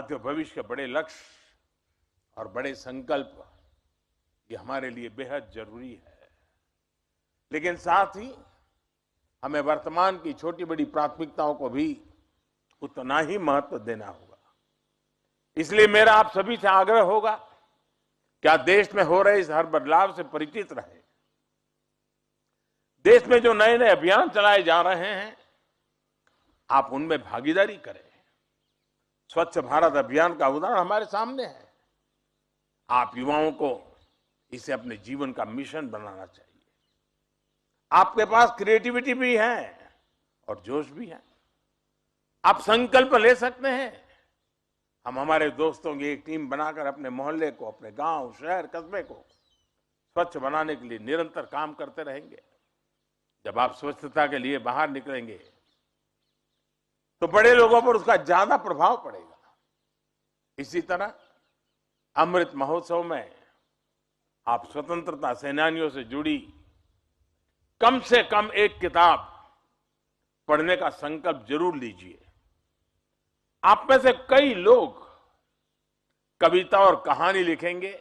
साथियों, भविष्य के बड़े लक्ष्य और बड़े संकल्प ये हमारे लिए बेहद जरूरी है, लेकिन साथ ही हमें वर्तमान की छोटी बड़ी प्राथमिकताओं को भी उतना ही महत्व देना होगा। इसलिए मेरा आप सभी से आग्रह होगा कि आज देश में हो रहे इस हर बदलाव से परिचित रहे। देश में जो नए नए अभियान चलाए जा रहे हैं, आप उनमें भागीदारी करें। स्वच्छ भारत अभियान का उदाहरण हमारे सामने है। आप युवाओं को इसे अपने जीवन का मिशन बनाना चाहिए। आपके पास क्रिएटिविटी भी है और जोश भी है। आप संकल्प ले सकते हैं। हम हमारे दोस्तों की एक टीम बनाकर अपने मोहल्ले को, अपने गांव, शहर, कस्बे को स्वच्छ बनाने के लिए निरंतर काम करते रहेंगे। जब आप स्वच्छता के लिए बाहर निकलेंगे तो बड़े लोगों पर उसका ज्यादा प्रभाव पड़ेगा। इसी तरह अमृत महोत्सव में आप स्वतंत्रता सेनानियों से जुड़ी कम से कम एक किताब पढ़ने का संकल्प जरूर लीजिए। आप में से कई लोग कविता और कहानी लिखेंगे,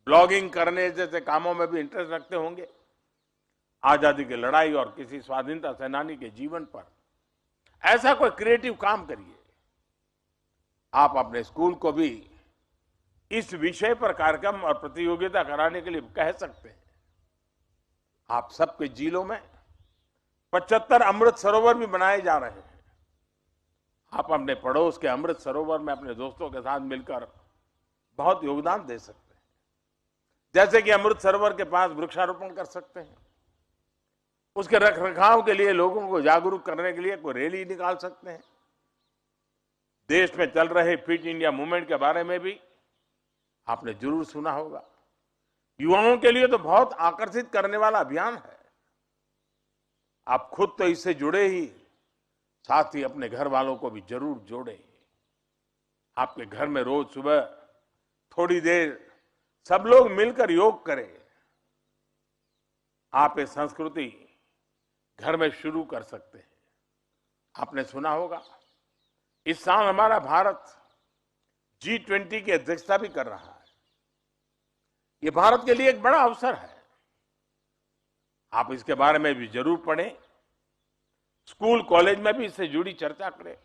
ब्लॉगिंग करने जैसे कामों में भी इंटरेस्ट रखते होंगे। आजादी की लड़ाई और किसी स्वाधीनता सेनानी के जीवन पर ऐसा कोई क्रिएटिव काम करिए। आप अपने स्कूल को भी इस विषय पर कार्यक्रम और प्रतियोगिता कराने के लिए कह सकते हैं। आप सबके जिलों में 75 अमृत सरोवर भी बनाए जा रहे हैं। आप अपने पड़ोस के अमृत सरोवर में अपने दोस्तों के साथ मिलकर बहुत योगदान दे सकते हैं। जैसे कि अमृत सरोवर के पास वृक्षारोपण कर सकते हैं, उसके रखरखाव के लिए लोगों को जागरूक करने के लिए कोई रैली निकाल सकते हैं। देश में चल रहे फिट इंडिया मूवमेंट के बारे में भी आपने जरूर सुना होगा। युवाओं के लिए तो बहुत आकर्षित करने वाला अभियान है। आप खुद तो इससे जुड़े ही, साथ ही अपने घर वालों को भी जरूर जोड़ें। आपके घर में रोज सुबह थोड़ी देर सब लोग मिलकर योग करें। आप ये संस्कृति घर में शुरू कर सकते हैं। आपने सुना होगा इस साल हमारा भारत G20 की अध्यक्षता भी कर रहा है। ये भारत के लिए एक बड़ा अवसर है। आप इसके बारे में भी जरूर पढ़ें। स्कूल कॉलेज में भी इससे जुड़ी चर्चा करें।